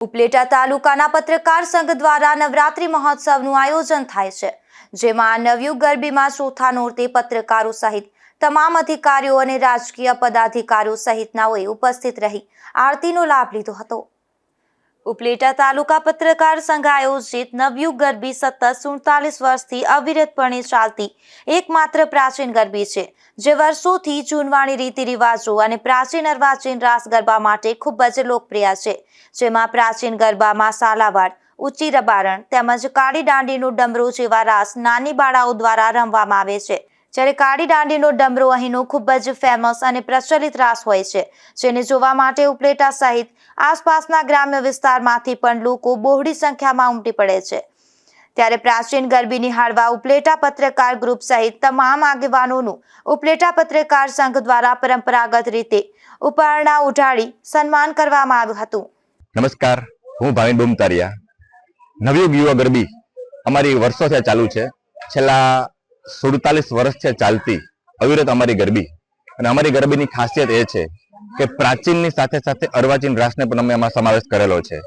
ઉપલેટા તાલુકાના પત્રકાર સંઘ દ્વારા નવરાત્રી મહોત્સવનું આયોજન થાય છે, જેમાં નવયુગ ગરબીમાં ચોથા નોરતે પત્રકારો સહિત તમામ અધિકારીઓ અને રાજકીય પદાધિકારીઓ સહિતનાઓએ ઉપસ્થિત રહી આરતીનો લાભ લીધો હતો। ઉપલેટા તાલુકા પત્રકાર સંઘ આયોજિત નવયુગ ગરબી સતત 47 વર્ષથી અવિરતપણે ચાલતી એકમાત્ર પ્રાચીન ગરબી છે, જે વર્ષોથી જૂનવાણી રીતિ રિવાજો અને પ્રાચીન અર્વાચીન રાસ ગરબા માટે ખૂબ જ લોકપ્રિય છે, જેમાં પ્રાચીન ગરબામાં સાલાવાડ, ઊંચી રબારણ તેમજ કાળી દાંડીનો ડમરો જેવા રાસ નાની બાળાઓ દ્વારા રમવામાં આવે છે, જ્યારે કાળી દાંડીનો ડમરો અહીંનો ખૂબ જ ફેમસ અને પ્રચલિત રાસ હોય છે, જેને જોવા માટે ઉપલેટા સહિત આસપાસના ગ્રામ્ય વિસ્તારમાંથી પણ લોકો બહોળી સંખ્યામાં ઉમટી પડે છે। ત્યારે પ્રાચીન ગરબી નિહાળવા ઉપલેટા પત્રકાર ગ્રુપ સહિત તમામ આગેવાનોનું ઉપલેટા પત્રકાર સંઘ દ્વારા પરંપરાગત રીતે ઉપહારણા ઉઢાડી સન્માન કરવામાં આવ્યું હતું। નમસ્કાર, હું ભાવિન બોમતારિયા। નવયુગ યુવા ગરબી અમારી વર્ષોથી ચાલુ છે। છેલ્લા 47 વર્ષથી ચાલતી અવિરત અમારી ગરબી, અને અમારી ગરબીની ખાસિયત એ છે કે પ્રાચીનની સાથે સાથે અર્વાચીન રાસને પણ અમે એમાં સમાવેશ કરેલો છે,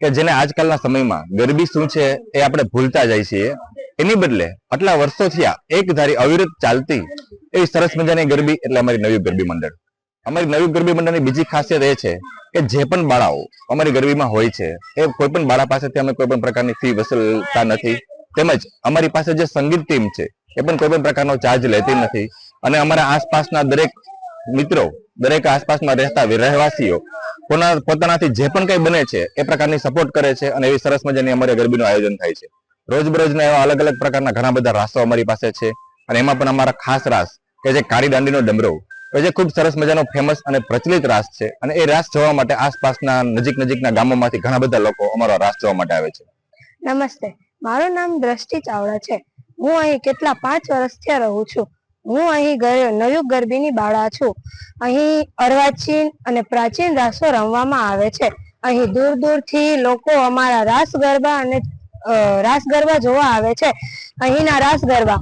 કે જેને આજકાલના સમયમાં ગરબી શું છે એ આપણે ભૂલતા જાય છીએ। એની બદલે આટલા વર્ષોથી આ એકધારી અવિરત ચાલતી એવી સરસ મજાની ગરબી એટલે અમારી નવયુગ ગરબી મંડળ। અમારી નવયુગ ગરબી મંડળની બીજી ખાસિયત એ છે કે જે પણ બાળાઓ અમારી ગરબીમાં હોય છે એ કોઈ પણ બાળા પાસેથી અમે કોઈ પણ પ્રકારની ફી વસૂલતા નથી, તેમજ અમારી પાસે જે સંગીત ટીમ છે એ પણ કોઈ પણ પ્રકારનો ચાર્જ લેતી નથી, અને અમારા આસપાસના દરેક મિત્રો, દરેક આસપાસમાં રહેતા રહેવાસીઓ પોતાનાથી જે પણ કંઈ બને છે એ પ્રકારની સપોર્ટ કરે છે, અને એવી સરસ મજાની અમારી ગરબીનું આયોજન થાય છે। રોજબરોજના એવા અલગ અલગ પ્રકારના ઘણા બધા રાસો અમારી પાસે છે, અને એમાં પણ અમારા ખાસ રાસ કે જે કાળી દાંડીનો ડમરો, જે ખૂબ સરસ મજાનો ફેમસ અને પ્રચલિત રાસ છે, અને એ રાસ જોવા માટે આસપાસના નજીકના ગામોમાંથી ઘણા બધા લોકો અમારો રાસ જોવા માટે આવે છે। નમસ્તે, મારું નામ દ્રષ્ટિ ચાવડા છે। હું અહીં કેટલા 5 વર્ષથી રહું છું। હું અહીં નવયુગ ગરબીની બાળા છું। અહીં અર્વાચીન અને પ્રાચીન રાસો રમવામાં આવે છે। અહીં દૂર દૂરથી લોકો અમારા રાસ ગરબા જોવા આવે છે। અહીંના રાસ ગરબા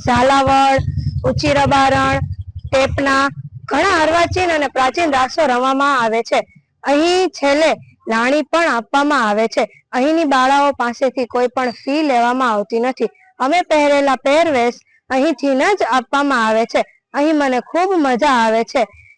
સાલાવડ, ઊંચી રબારણ, ટેપના ઘણા અર્વાચીન અને પ્રાચીન રાસો રમવામાં આવે છે। અહીં છેલ્લે લાણી પણ આપવામાં આવે છે। અહીંની બાળાઓ પાસેથી કોઈ પણ ફી લેવામાં આવતી નથી। અમે પહેરેલા પહેરવેશ અહીંથી જ આપવામાં આવે છે। અહીં મને ખૂબ મજા આવે છે।